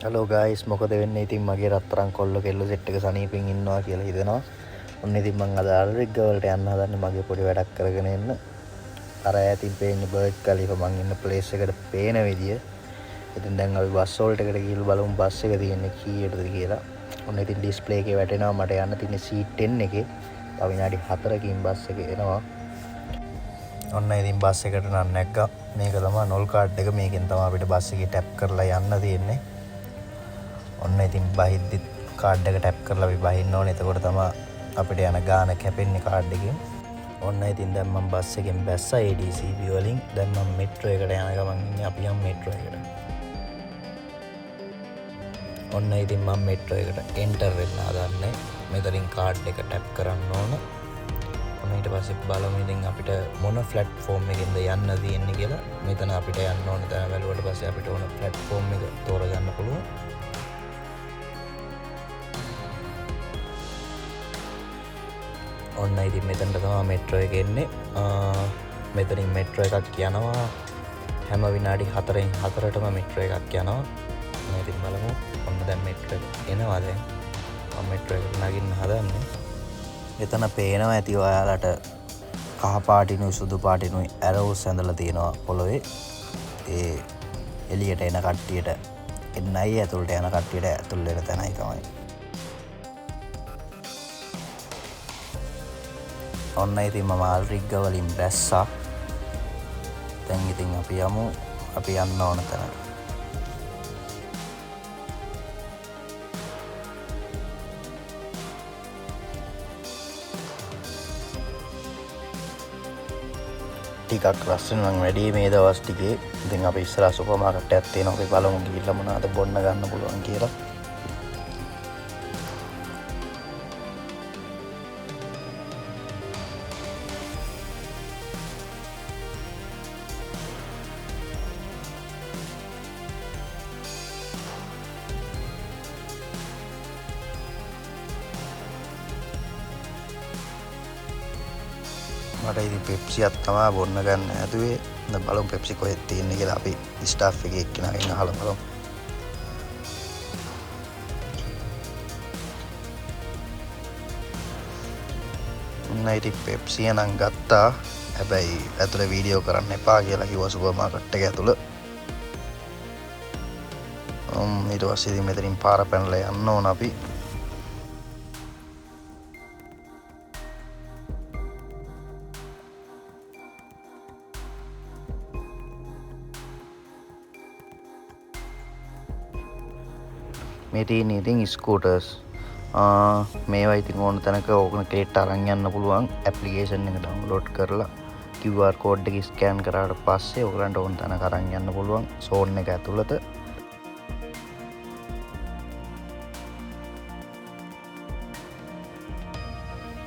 Hello guys මොකද වෙන්නේ ඉතින් මගේ රත්තරන් කොල්ල කෙල්ල සෙට් එක සනීපෙන් ඉන්නවා කියලා හිතෙනවා. ඔන්න ඉතින් මං අද අල්රිග් වලට යන්න හදන්නේ මගේ පොඩි වැඩක් කරගෙන එන්න. අර ඈතින් පේන්නේ බර්ජ් කලිෆා මං ඉන්න ප්ලේස් එකට පේන විදිය. ඉතින් දැන් අපි බස් හෝල්ට් එකට ගිහලා බලමු බස් එක තියෙන්නේ කීයටද කියලා. ඔන්න ඉතින් ඩිස්ප්ලේ එකේ වැටෙනවා මට යන්න තියෙන්නේ සීට් 10 එකේ. තව විනාඩි 4කින් බස් එක එනවා. ඔන්න ඉතින් බස් එකට නම් නැග්ගා. මේක තමයි නෝල් කාඩ් එක. මේකෙන් තමයි අපිට බස් එකේ ටැප් කරලා යන්න තියෙන්නේ. ඔන්න ඉතින් බහිද්දි කාඩ් එක ටැප් කරලා අපි බහින්න ඕනේ. එතකොට තමයි අපිට යන ගාන කැපෙන්නේ කාඩ් එකෙන්. ඔන්න ඉතින් දැන් මම බස් එකෙන් බැස්සා ADCB වලින්. දැන් මම මෙට්‍රෝ එකට යන ගමන් ඉන්නේ. අපි යමු මෙට්‍රෝ එකට. ඔන්න ඉතින් මම මෙට්‍රෝ එකට එන්ටර් වෙන්න හදන්නේ. මෙතනින් කාඩ් එක ටැප් කරන්න ඕන. ඔන්න ඊට පස්සේ බලමු ඉතින් අපිට මොන ප්ලැට්ෆෝම් එකෙන්ද යන්න තියෙන්නේ කියලා. මෙතන අපිට යන්න ඕන තැන බැලුවට පස්සේ අපිට ඕන ප්ලැට්ෆෝම් එක තෝරගන්න පුළුවන්. ඔන්න ඉතින් මෙතනට තමයි මෙට්‍රෝ එක එන්නේ. මෙතනින් මෙට්‍රෝ එකක් යනවා. හැම විනාඩි 4න් 4ටම මෙට්‍රෝ එකක් යනවා. මම ඉතින් බලමු. ඔන්න දැන් මෙට්‍රෝ එක එනවා දැන්. මම මෙට්‍රෝ එකට නගින්න හදන්නේ. එතන පේනවා ඇති ඔයාලට කහ පාටිනුයි සුදු පාටිනුයි ඇරෝස් ඇඳලා තියෙනවා පොළොවේ. ඒ එළියට එන කට්ටියට එන්නයි ඇතුළට යන කට්ටියට ඇතුල් වෙන තැනයි තමයි. ඔන්න ඉතින් මම අල්රිග් වලින් බැස්සා. දැන් ඉතින් අපි යමු අපි යන්න ඕන තැන. ටිකක් රස්සන නම් වැඩි මේ දවස් ටිකේ. ඉතින් අපි ඉස්සරහ සුපර් මාකට් එකක් තියෙනවා. අපි බලමු ගිහිල්ලා මොනවද බොන්න ගන්න පුළුවන් කියලා. මට ඉතින් පෙප්සියක් තමයි බොන්න ගන්න හැදුවේ. දැන් බලමු පෙප්සි කොහෙද තියෙන්නේ කියලා අපි ස්ටාෆ් එකේ එක්කෙනාගෙන් අහලා බලමු. ඔන්න ඉතින් පෙප්සිය නම් ගත්තා. හැබැයි ඇතුලේ වීඩියෝ කරන්න එපා කියලා කිව්වා සුපර් මාකට් එක ඇතුළ. ඊට පස්සේ ඉතින් මෙතනින් පාර පැනලා යන්න ඕන අපි. මේ තියෙන ඉතින් ස්කූටර්ස්. මේවා ඉතින් ඕන තැනක ඕකන ක්‍රේට් අරන් යන්න පුළුවන්. ඇප්ලිකේෂන් එක ඩවුන්ලෝඩ් කරලා QR කෝඩ් එක ස්කෑන් කරාට පස්සේ ඔයගලන්ට ඕන තැනක අරන් යන්න පුළුවන් සෝන් එක ඇතුළත.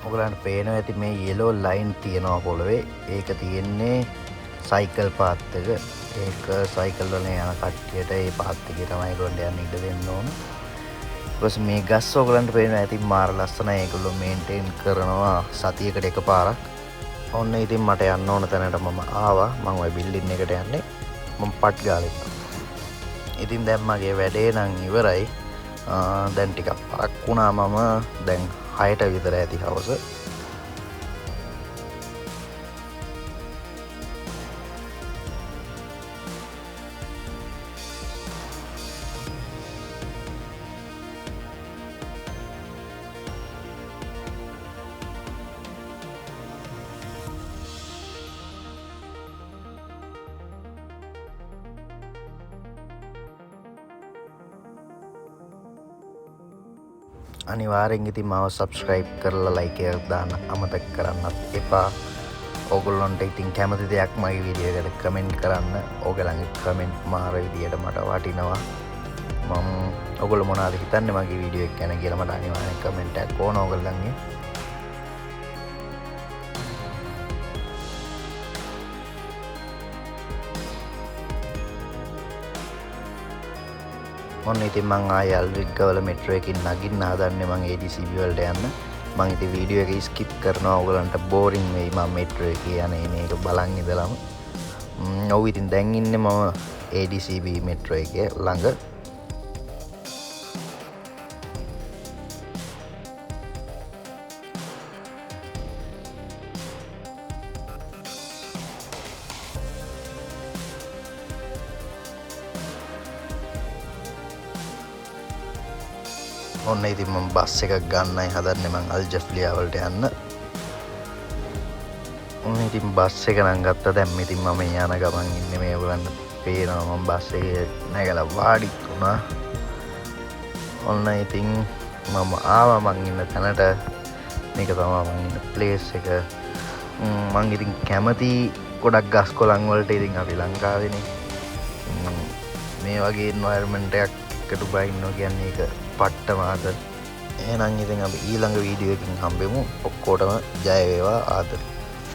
ඔයගලන්ට පේනවා ඇති මේ yellow line තියෙනවා පොළවේ. ඒක තියෙන්නේ සයිකල් පාත් එක. ඒක සයිකල් වලින් යන කට්ටියට ඒ පාත් එකේ තමයි ඒගොල්ලන්ට යන්න ඉඩ දෙන්න ඕන. ඊපස් මේ ගස් ඔයගලන්ට පේනවා ඇති මාර ලස්සනයි. ඒගොල්ලෝ මේන්ටේන් කරනවා සතියකට එකපාරක්. ඔන්න ඉතින් මට යන්න ඕන තැනට මම ආවා. මම ওই බිල්ඩින් එකට යන්නේ. මම පට් ගාලා ඉන්නවා. ඉතින් දැන් මගේ වැඩේ නම් ඉවරයි. දැන් ටිකක් පරක් වුණා මම. දැන් 6ට විතර ඇති හවස. අනිවාර්යෙන් ඉතින් මාව subscribe කරලා like එකක් දාන්න අමතක කරන්නත් එපා. ඕගොල්ලන්ට ඉතින් කැමති දෙයක් මගේ වීඩියෝ එකට කමෙන්ට් කරන්න. ඕගොල්ලන්ගේ කමෙන්ට් මාර විදියට මට වටිනවා. මම ඕගොල්ලෝ මොනවද හිතන්නේ මගේ වීඩියෝ එක ගැන කියලා මට අනිවාර්යෙන් කමෙන්ට් එකක් ඕන ඕගොල්ලන්ගේ. ඔන්න ඉතින් මං ආයෙ අල්රිග් වල මෙට්‍රෝ එකකින් නගින්න හදන්නේ මං ADCB වලට යන්න. මං ඉතින් වීඩියෝ එක ස්කිප් කරනවා. ඕගලන්ට බෝරින් වෙයි මම මෙට්‍රෝ එකේ යන මේක බලන් ඉඳලම. ඔව් ඉතින් දැන් ඉන්නේ මම ADCB මෙට්‍රෝ එකේ ළඟ. ඔන්න ඉතින් මම බස් එකක් ගන්නයි හදන්නේ මං අල්ජෆ්ලියා වලට යන්න. ඔන්න ඉතින් බස් එක නම් ගත්තා. දැන් ඉතින් මම යන ගමන් ඉන්නේ මේ ඔයගලන්ට පේනවා මම බස් එකේ නැගලා වාඩි වුණා. ඔන්න ඉතින් මම ආවා මං ඉන්න තැනට. මේක තමයි මං ඉන්න ප්ලේස් එක. මං ඉතින් කැමති ගොඩක් ගස් කොළන් වලට. ඉතින් අපි ලංකාවේනේ. මේ වගේ එන්වයරන්මන්ට් එකක් එක ඩුබයි ඉන්නවා කියන්නේ ඒක පට්ටම ආදර. එහෙනම් ඉතින් අපි ඊළඟ වීඩියෝ එකකින් හම්බෙමු. ඔක්කොටම ජය වේවා ආදරේ.